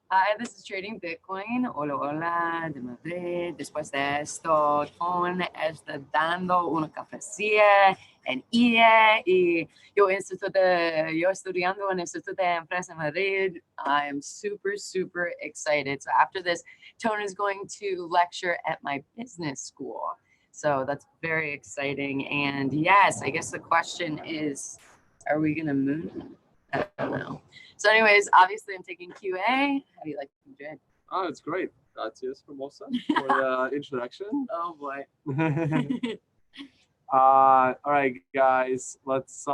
Hi, this is Trading Bitcoin. Hola, hola, de Madrid. Después de esto, Ton está dando una cafecilla en IA y yo estudiando en Instituto de Empresa en Madrid. I am super, super excited. So after this, Tone is going to lecture at my business school. So that's very exciting. And yes, I guess the question is, are we going to moon? I don't know. So anyways, obviously I'm taking QA. How do you like Madrid? Oh, it's great. Gracias, Formosa, for the introduction. Oh boy. All right, guys, let's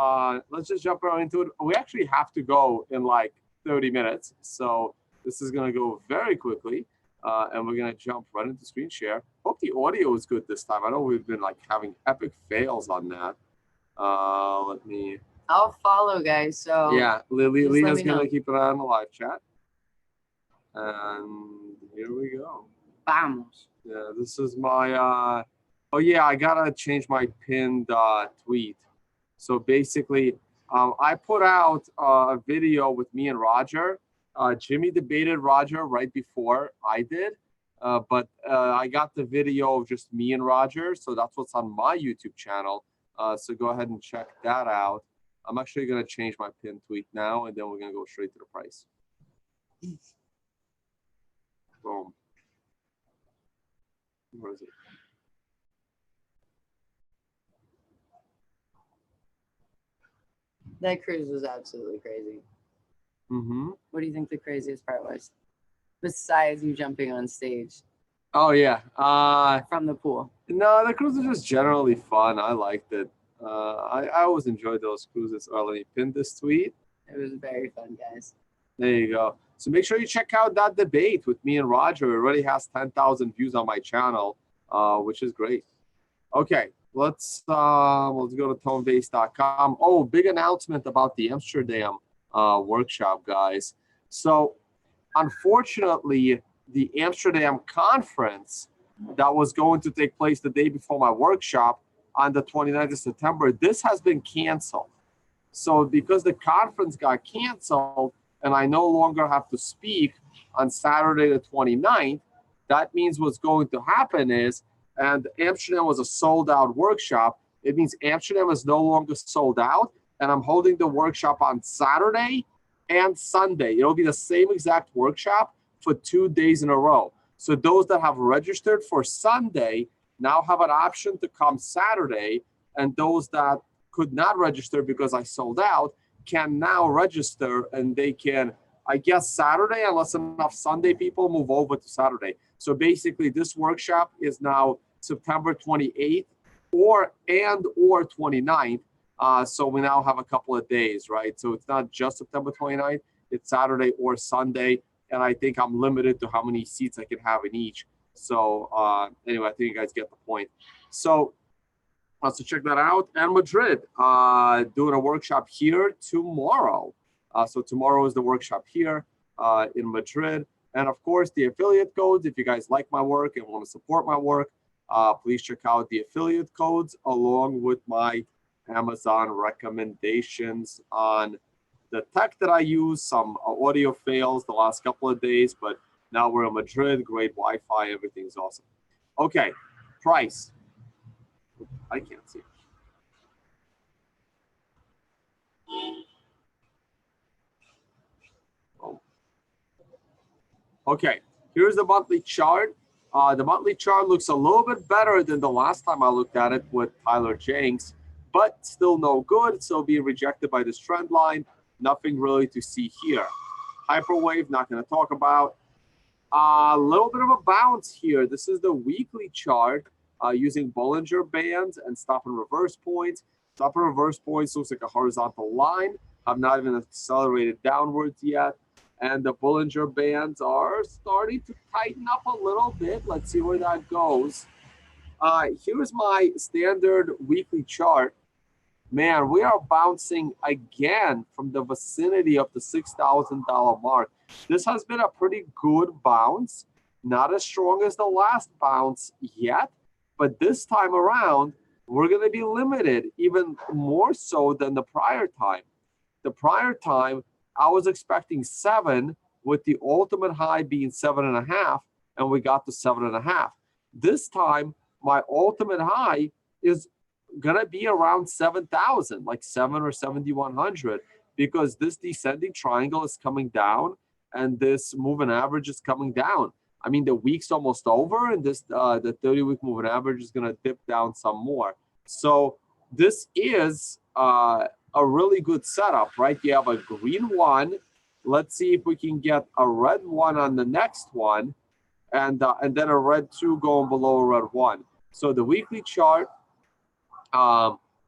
just jump right into it. We actually have to go in like 30 minutes, so this is gonna go very quickly, and we're gonna jump right into screen share. Hope the audio is good this time. I know we've been like having epic fails on that. Let me. I'll follow, guys. So Yeah, just let Lena's me gonna know. keep an eye on the live chat, and here we go. Vamos. Yeah, this is my. Oh yeah, I gotta change my pinned tweet. So basically, I put out a video with me and Roger. Jimmy debated Roger right before I did, but I got the video of just me and Roger, so that's what's on my YouTube channel. So go ahead and check that out. I'm actually gonna change my pinned tweet now, and then we're gonna go straight to the price. Boom. Where is it? That cruise was absolutely crazy. Mm-hmm. What do you think the craziest part was? Besides you jumping on stage Oh yeah. from the pool. No, the cruise is just generally fun. I liked it. I always enjoyed those cruises. Oh, let me pin this tweet. It was very fun, guys. There you go. So make sure you check out that debate with me and Roger. It already has 10,000 views on my channel, which is great. Okay, let's go to tonebase.com. Oh, big announcement about the Amsterdam workshop, guys. So unfortunately, the Amsterdam conference that was going to take place the day before my workshop on the 29th of September, this has been canceled. So because the conference got canceled and I no longer have to speak on Saturday the 29th, that means what's going to happen is, and Amsterdam was a sold out workshop, it means Amsterdam is no longer sold out, and I'm holding the workshop on Saturday and Sunday. It'll be the same exact workshop for 2 days in a row. So those that have registered for Sunday now have an option to come Saturday, and those that could not register because I sold out can now register, and they can, I guess, Saturday, unless enough Sunday people move over to Saturday. So basically, this workshop is now September 28th or 29th. So we now have a couple of days, right? So it's not just September 29th, it's Saturday or Sunday. And I think I'm limited to how many seats I can have in each. So anyway, I think you guys get the point. So check that out. And Madrid, doing a workshop here tomorrow. So tomorrow is the workshop here in Madrid. And of course, the affiliate codes, if you guys like my work and want to support my work, please check out the affiliate codes along with my Amazon recommendations on the tech that I use. Some audio fails the last couple of days, but now we're in Madrid, great Wi-Fi, everything's awesome. Okay, price. I can't see. Oh. Okay, here's the monthly chart. The monthly chart looks a little bit better than the last time I looked at it with Tyler Jenks, but still no good. So being rejected by this trend line. Nothing really to see here. Hyperwave, not going to talk about. A little bit of a bounce here. This is the weekly chart using Bollinger Bands and stop and reverse points. Stop and reverse points looks like a horizontal line. I've not even accelerated downwards yet. And the Bollinger Bands are starting to tighten up a little bit. Let's see where that goes. Here's my standard weekly chart. Man, we are bouncing again from the vicinity of the $6,000 mark. This has been a pretty good bounce, not as strong as the last bounce yet, but this time around, we're going to be limited even more so than the prior time. The prior time, I was expecting 7 with the ultimate high being 7.5, and we got to 7.5. This time, my ultimate high is gonna be around 7,000, like 7 or 7,100, because this descending triangle is coming down and this moving average is coming down. I mean, the week's almost over, and this the 30-week moving average is gonna dip down some more. So this is a really good setup, right? You have a green one. Let's see if we can get a red one on the next one, and then a red 2 going below a red 1. So the weekly chart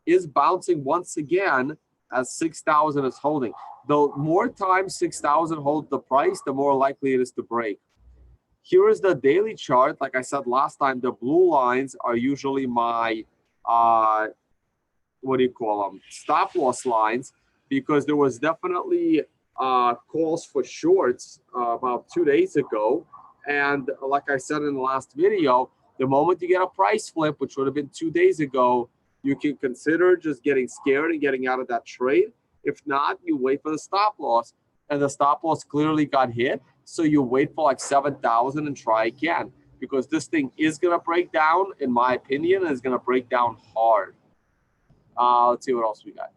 is bouncing once again as 6,000 is holding. The more time 6,000 holds the price, the more likely it is to break. Here is the daily chart. Like I said last time, the blue lines are usually my what do you call them? Stop loss lines, because there was definitely calls for shorts about 2 days ago. And like I said in the last video, the moment you get a price flip, which would have been 2 days ago, you can consider just getting scared and getting out of that trade. If not, you wait for the stop loss. And the stop loss clearly got hit. So you wait for like 7,000 and try again, because this thing is going to break down, in my opinion, and it's going to break down hard. Let's see what else we got.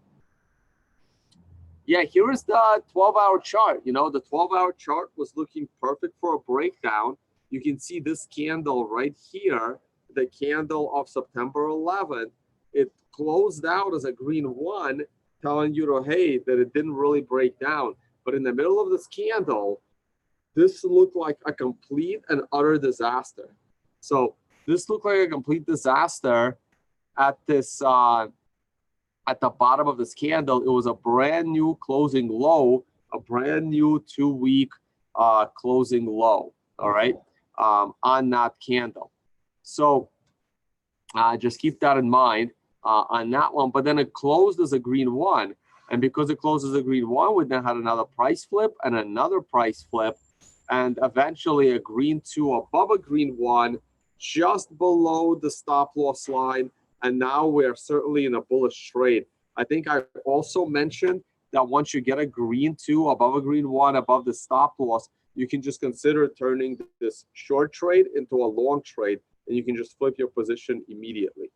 Yeah, here is the 12-hour chart. You know, the 12-hour chart was looking perfect for a breakdown. You can see this candle right here, the candle of September 11th. It closed out as a green 1, telling you to, hey, that it didn't really break down. But in the middle of this candle, this looked like a complete and utter disaster. So this looked like a complete disaster at this at the bottom of this candle. It was a brand new closing low, a brand new 2-week closing low, all right, on that candle. So just keep that in mind on that one. But then it closed as a green 1. And because it closes a green 1, we then had another price flip and another price flip, and eventually a green 2 above a green 1, just below the stop loss line. And now we're certainly in a bullish trade. I think I also mentioned that once you get a green 2 above a green 1 above the stop loss, you can just consider turning this short trade into a long trade, and you can just flip your position immediately.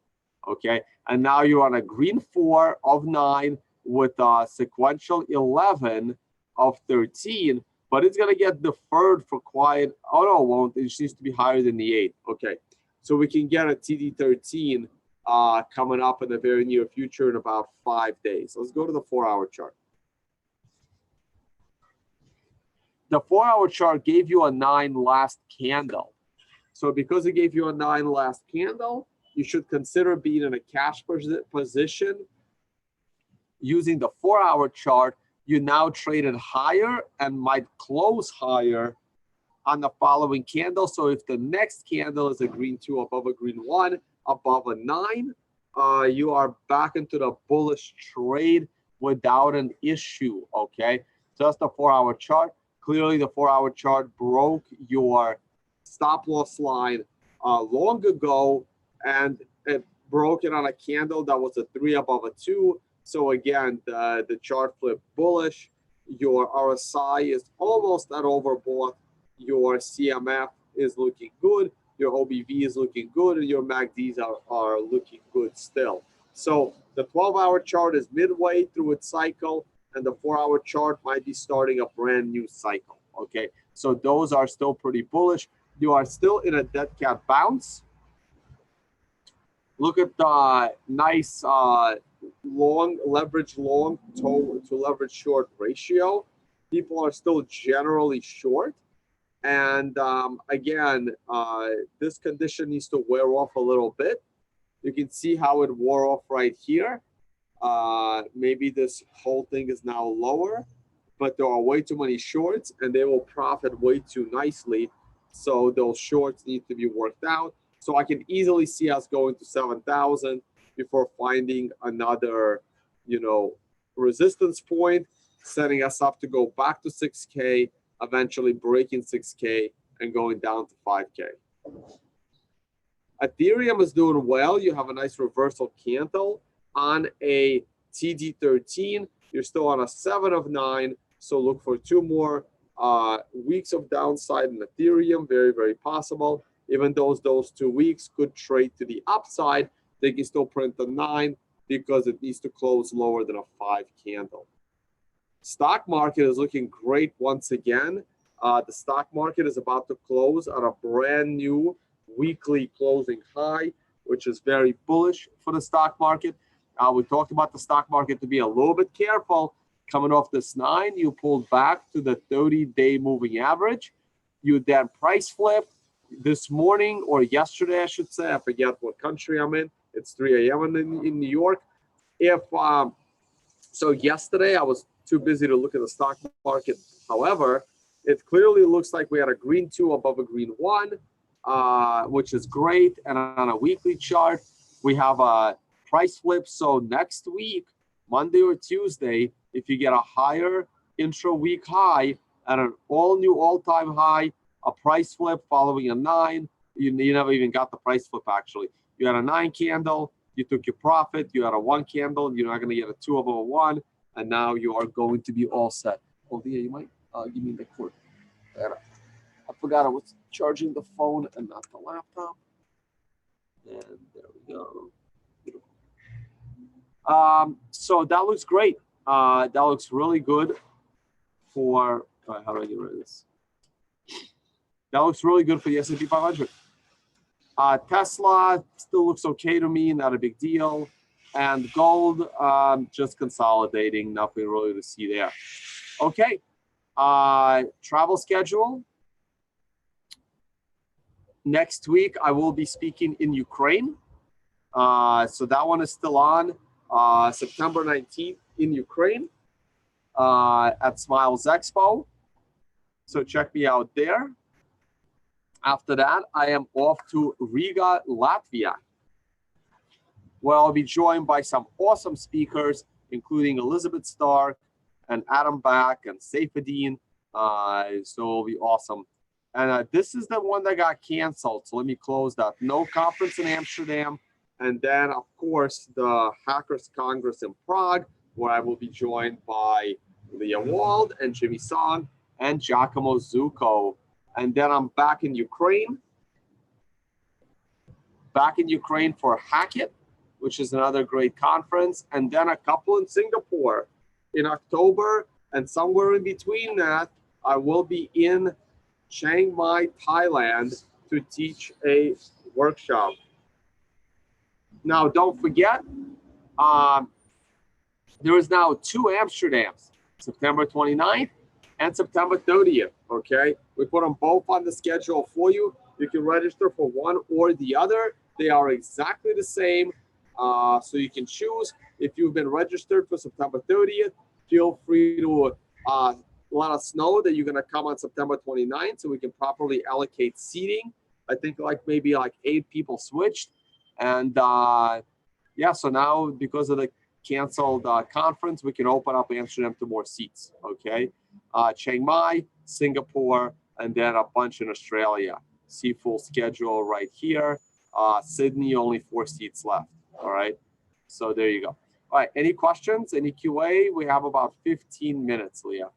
Okay, and now you're on a green 4 of 9 with a sequential 11 of 13, but it's gonna get deferred for quite. Oh no, it won't. It just needs to be higher than the 8. Okay, so we can get a TD13 coming up in the very near future in about 5 days. Let's go to the 4-hour chart. The 4-hour chart gave you a 9 last candle. So because it gave you a 9 last candle, you should consider being in a cash position using the 4-hour chart. You now traded higher and might close higher on the following candle. So if the next candle is a green 2 above a green 1, above a 9, you are back into the bullish trade without an issue. Okay, so that's the 4-hour chart. Clearly the 4-hour chart broke your stop loss line long ago, and it broke it on a candle that was a 3 above a 2. So again, the chart flipped bullish. Your RSI is almost at overbought. Your CMF is looking good. Your OBV is looking good, and your MACDs are looking good still. So the 12-hour chart is midway through its cycle, and the 4-hour chart might be starting a brand new cycle. Okay, so those are still pretty bullish. You are still in a dead cat bounce. Look at the nice long leverage long to leverage short ratio. People are still generally short. And again, this condition needs to wear off a little bit. You can see how it wore off right here. Maybe this whole thing is now lower, but there are way too many shorts and they will profit way too nicely. So those shorts need to be worked out. So I can easily see us going to 7,000 before finding another, resistance point, setting us up to go back to 6K, eventually breaking 6K and going down to 5K. Ethereum is doing well. You have a nice reversal candle on a TD13. You're still on a 7 of 9. So look for 2 more Weeks of downside in Ethereum, very, very possible. Even though those 2 weeks could trade to the upside, they can still print a 9 because it needs to close lower than a 5 candle. Stock market is looking great once again. The stock market is about to close on a brand new weekly closing high, which is very bullish for the stock market. We talked about the stock market to be a little bit careful. Coming off this 9, you pulled back to the 30-day moving average. You then price flipped this morning or yesterday, I should say. I forget what country I'm in. It's 3 a.m. in New York. So yesterday I was too busy to look at the stock market. However, it clearly looks like we had a green 2 above a green 1, which is great. And on a weekly chart, we have a price flip. So next week, Monday or Tuesday, if you get a higher intra-week high and an all-new all-time high, a price flip following a 9, you never even got the price flip actually. You had a 9 candle, you took your profit, you had a 1 candle, you're not going to get a 2 above a 1, and now you are going to be all set. Oh, yeah, you might give me the cord. I forgot I was charging the phone and not the laptop. And there we go. Beautiful. So that looks great. That looks really good for, how do I get rid of this? That looks really good for the S&P 500. Tesla still looks okay to me, not a big deal. And gold, just consolidating, nothing really to see there. Okay, travel schedule. Next week, I will be speaking in Ukraine. So that one is still on. September 19th in Ukraine at Smiles Expo. So check me out there. After that, I am off to Riga, Latvia, where I'll be joined by some awesome speakers, including Elizabeth Stark and Adam Back and Saifuddin. So it'll be awesome. And this is the one that got canceled. So let me close that. No conference in Amsterdam. And then, of course, the Hackers Congress in Prague, where I will be joined by Leah Wald and Jimmy Song and Giacomo Zucco. And then I'm back in Ukraine. Back in Ukraine for Hackett, which is another great conference. And then a couple in Singapore in October. And somewhere in between that, I will be in Chiang Mai, Thailand to teach a workshop. Now, don't forget, there is now 2 Amsterdams, September 29th and September 30th, okay? We put them both on the schedule for you. You can register for one or the other. They are exactly the same, so you can choose. If you've been registered for September 30th, feel free to let us know that you're gonna come on September 29th so we can properly allocate seating. I think maybe 8 people switched. And yeah, so now because of the canceled conference, we can open up Amsterdam to more seats, okay? Chiang Mai, Singapore, and then a bunch in Australia. See full schedule right here. Sydney, only 4 seats left, all right? So there you go. All right, any questions, any QA? We have about 15 minutes, Leah.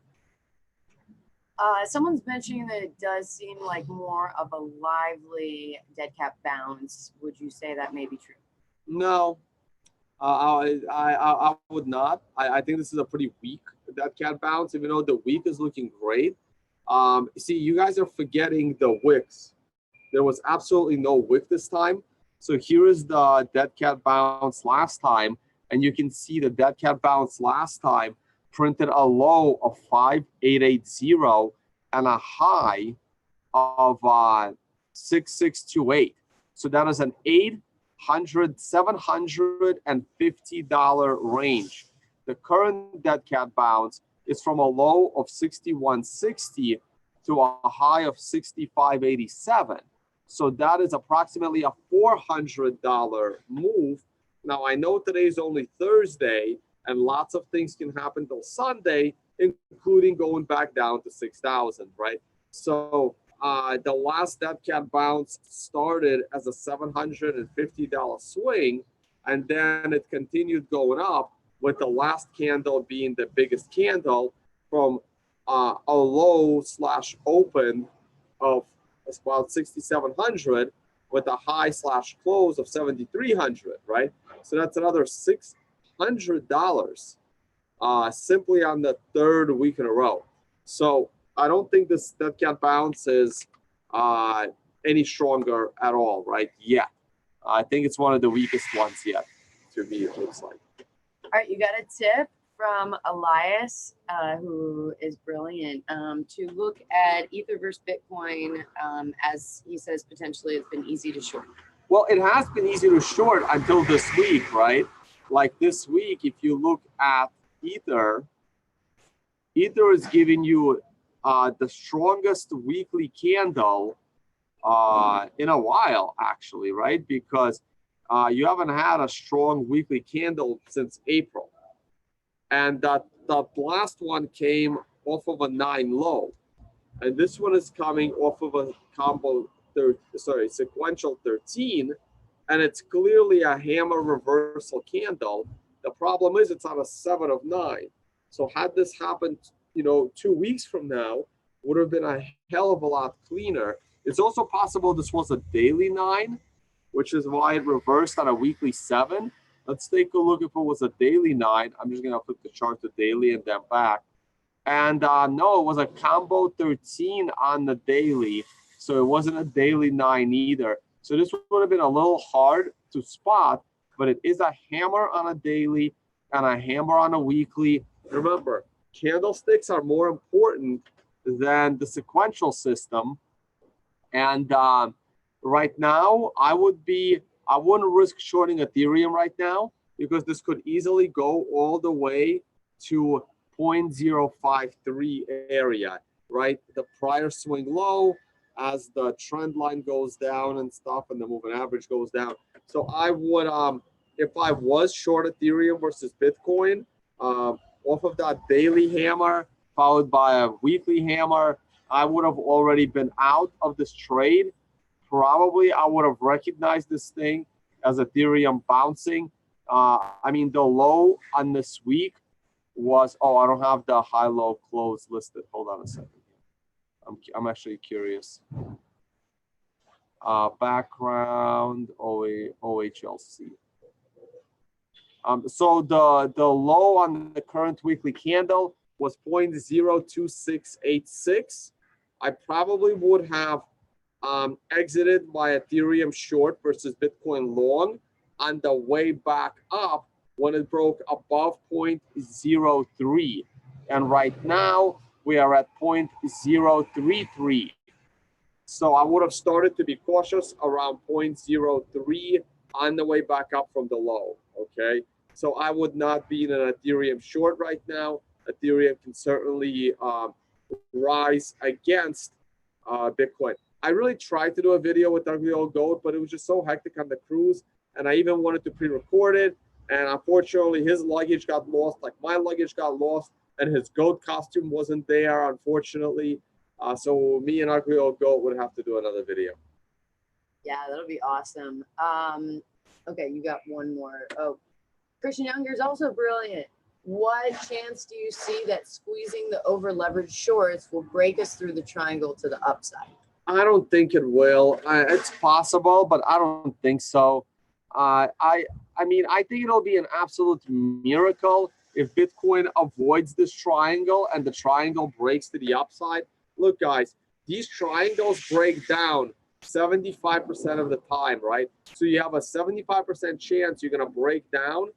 Someone's mentioning that it does seem like more of a lively dead cat bounce. Would you say that may be true? No, I would not. I think this is a pretty weak dead cat bounce, even though the week is looking great. See, you guys are forgetting the wicks. There was absolutely no wick this time. So here is the dead cat bounce last time, and you can see the dead cat bounce last time printed a low of 5880 and a high of 6628. So that is an $750 range. The current dead cat bounce is from a low of 6160 to a high of 6587. So that is approximately a $400 move. Now I know today is only Thursday, and lots of things can happen till Sunday, including going back down to 6,000, right? So the last dead cat bounce started as a $750 swing, and then it continued going up, with the last candle being the biggest candle from a low slash open of about 6,700 with a high slash close of 7,300, right? So that's another $600 simply on the third week in a row. So I don't think this that cat bounce is any stronger at all, right? Yet. I think it's one of the weakest ones yet, to me, it looks like. All right, you got a tip from Elias, who is brilliant, to look at Ether versus Bitcoin, as he says, potentially it's been easy to short. Well, it has been easy to short until this week, right? Like this week, if you look at Ether is giving you the strongest weekly candle in a while, actually, right? Because you haven't had a strong weekly candle since April. And the last one came off of a 9 low. And this one is coming off of a sequential 13. And it's clearly a hammer reversal candle. The problem is it's on a 7 of 9. So had this happened, 2 weeks from now, would have been a hell of a lot cleaner. It's also possible this was a daily 9, which is why it reversed on a weekly 7. Let's take a look if it was a daily 9. I'm just going to flip the chart to daily and then back. And no, it was a combo 13 on the daily. So it wasn't a daily 9 either. So this would have been a little hard to spot, but it is a hammer on a daily and a hammer on a weekly. Remember, candlesticks are more important than the sequential system. And right now, I wouldn't risk shorting Ethereum right now because this could easily go all the way to 0.053 area, right? The prior swing low as the trend line goes down and stuff and the moving average goes down. So I would, if I was short Ethereum versus Bitcoin, off of that daily hammer followed by a weekly hammer, I would have already been out of this trade. Probably I would have recognized this thing as Ethereum bouncing. I mean, the low on this week was, I don't have the high-low close listed. Hold on a second. I'm actually curious. Background, OHLC. So the low on the current weekly candle was 0.02686. I probably would have exited my Ethereum short versus Bitcoin long on the way back up when it broke above 0.03. And right now we are at 0.033. So I would have started to be cautious around 0.03 on the way back up from the low, okay? So I would not be in an Ethereum short right now. Ethereum can certainly rise against Bitcoin. I really tried to do a video with Ugly Old Goat, but it was just so hectic on the cruise. And I even wanted to pre-record it. And unfortunately, his luggage got lost, like my luggage got lost, and his goat costume wasn't there, unfortunately. So me and Ugly Old Goat would have to do another video. Yeah, that'll be awesome. Okay, you got one more. Oh, Christian Younger is also brilliant. What chance do you see that squeezing the over-leveraged shorts will break us through the triangle to the upside? I don't think it will. It's possible, but I don't think so. I mean, I think it'll be an absolute miracle if Bitcoin avoids this triangle and the triangle breaks to the upside. Look, guys, these triangles break down 75% of the time, right? So you have a 75% chance you're going to break down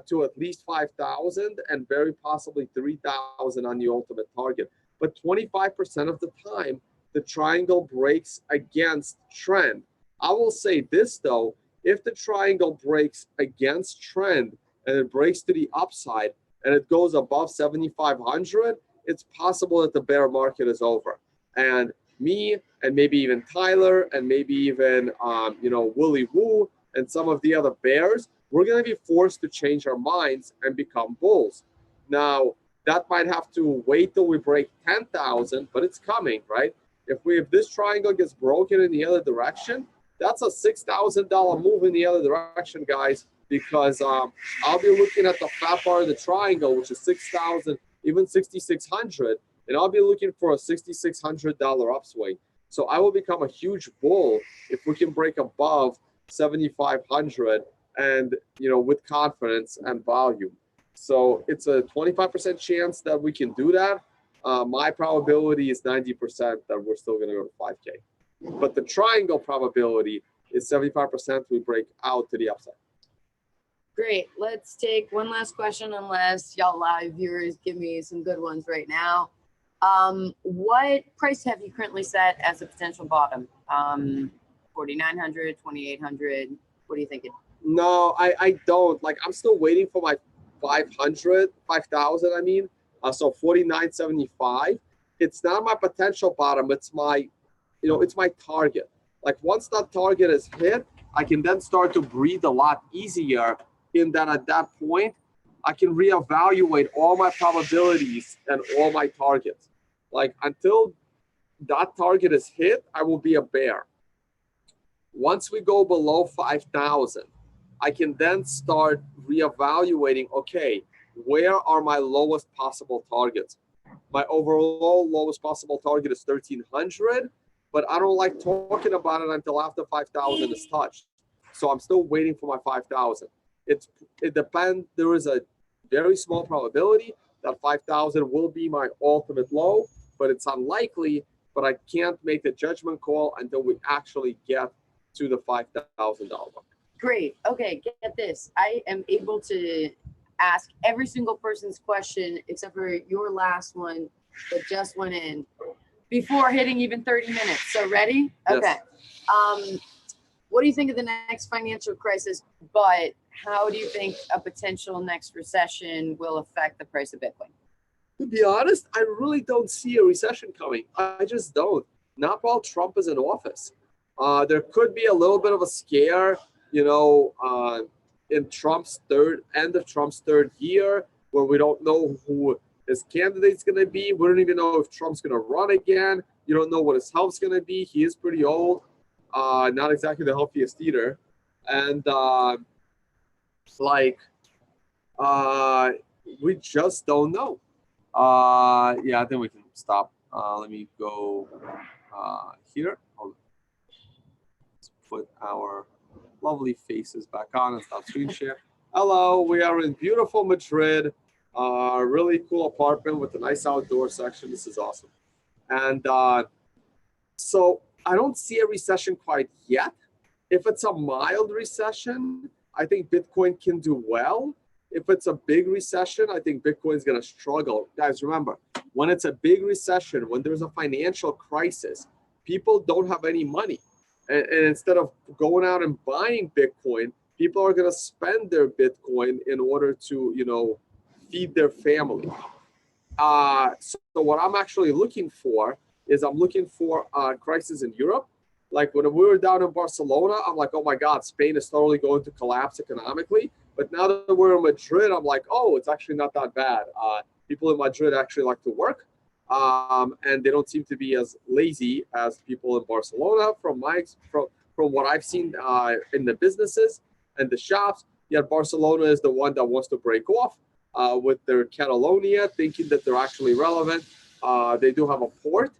to at least 5,000 and very possibly 3,000 on the ultimate target. But 25% of the time, the triangle breaks against trend. I will say this, though. If the triangle breaks against trend and it breaks to the upside and it goes above 7,500, it's possible that the bear market is over. And me and maybe even Tyler and maybe even Willie Woo and some of the other bears, we're going to be forced to change our minds and become bulls. Now, that might have to wait till we break 10,000, but it's coming, right? If this triangle gets broken in the other direction, that's a $6,000 move in the other direction, guys, because I'll be looking at the fat bar of the triangle, which is 6,000, even 6,600, and I'll be looking for a $6,600 upswing. So I will become a huge bull if we can break above 7,500 and with confidence and volume. So it's a 25% chance that we can do that. My probability is 90% that we're still going to go to 5K. But the triangle probability is 75% we break out to the upside. Great. Let's take one last question, unless y'all live viewers give me some good ones right now. What price have you currently set as a potential bottom? 4,900, 2,800. What are you thinking? No, I don't. Like, I'm still waiting for my 5,000, I mean. So 49.75. It's not my potential bottom. It's my, it's my target. Like, once that target is hit, I can then start to breathe a lot easier, in that at that point, I can reevaluate all my probabilities and all my targets. Like, until that target is hit, I will be a bear. Once we go below 5,000, I can then start reevaluating, okay, where are my lowest possible targets? My overall lowest possible target is 1,300, but I don't like talking about it until after 5,000 is touched. So I'm still waiting for my 5,000. It depends. There is a very small probability that 5,000 will be my ultimate low, but it's unlikely. But I can't make the judgment call until we actually get to the $5,000 mark. Great. Okay, get this. I am able to ask every single person's question except for your last one that just went in before hitting even 30 minutes. So ready? Okay. Yes. What do you think of the next financial crisis? But how do you think a potential next recession will affect the price of Bitcoin? To be honest, I really don't see a recession coming. I just don't. Not while Trump is in office. There could be a little bit of a scare, in Trump's end of Trump's third year, where we don't know who his candidate's going to be. We don't even know if Trump's going to run again. You don't know what his health's going to be. He is pretty old, not exactly the healthiest either. And we just don't know. Yeah, I think we can stop. Let me go here. Let's put our lovely faces back on and stop screen share. Hello, we are in beautiful Madrid. Really cool apartment with a nice outdoor section. This is awesome. And so I don't see a recession quite yet. If it's a mild recession, I think Bitcoin can do well. If it's a big recession, I think Bitcoin's going to struggle. Guys, remember, when it's a big recession, when there's a financial crisis, people don't have any money. And instead of going out and buying Bitcoin, people are going to spend their Bitcoin in order to, feed their family. So what I'm actually looking for is I'm looking for a crisis in Europe. Like when we were down in Barcelona, I'm like, oh my God, Spain is totally going to collapse economically. But now that we're in Madrid, I'm like, oh, it's actually not that bad. People in Madrid actually like to work. And they don't seem to be as lazy as people in Barcelona from what I've seen in the businesses and the shops. Yet Barcelona is the one that wants to break off with their Catalonia, thinking that they're actually relevant. They do have a port,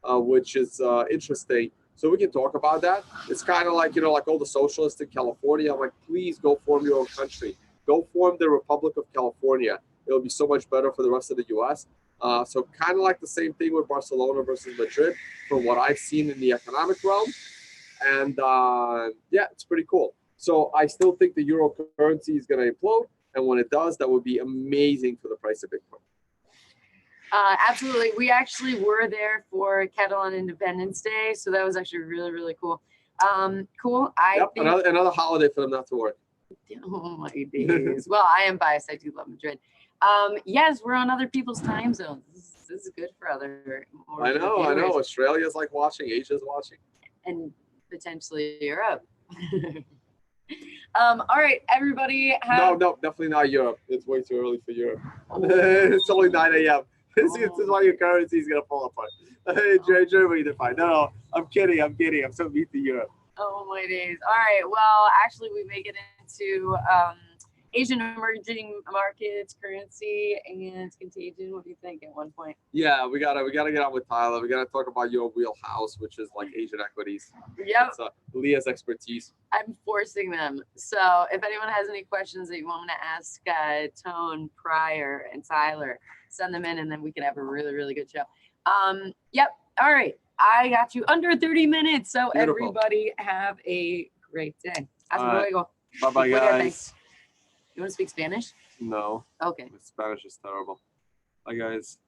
which is interesting. So we can talk about that. It's kind of like, like all the socialists in California. I'm like, please go form your own country. Go form the Republic of California. It'll be so much better for the rest of the U.S. So kind of like the same thing with Barcelona versus Madrid from what I've seen in the economic realm. And yeah, it's pretty cool. So I still think the euro currency is going to implode. And when it does, that would be amazing for the price of Bitcoin. Absolutely. We actually were there for Catalan Independence Day. So that was actually really, really cool. Cool. Yep, another holiday for them not to work. Oh my days. Well, I am biased. I do love Madrid. Yes, we're on other people's time zones. This is good for other. I know. Australia's like watching. Asia's watching. And potentially Europe. All right, everybody. No, definitely not Europe. It's way too early for Europe. It's only 9 a.m. This is why your currency is going to fall apart. Germany, they're fine. No, I'm kidding. I'm so mean to Europe. Oh my days. All right. Well, actually, we make it into Asian emerging markets, currency, and contagion. What do you think at one point? Yeah, we gotta get on with Tyler. We gotta talk about your wheelhouse, which is like Asian equities. Yep. It's Leah's expertise. I'm forcing them. So if anyone has any questions that you want me to ask Tone, Pryor, and Tyler, send them in, and then we can have a really, really good show. Yep. All right. I got you under 30 minutes. So Beautiful. everybody have a great day. Hasta All right. luego. Bye-bye, guys. You want to speak Spanish? No. Okay. My Spanish is terrible. Bye, guys.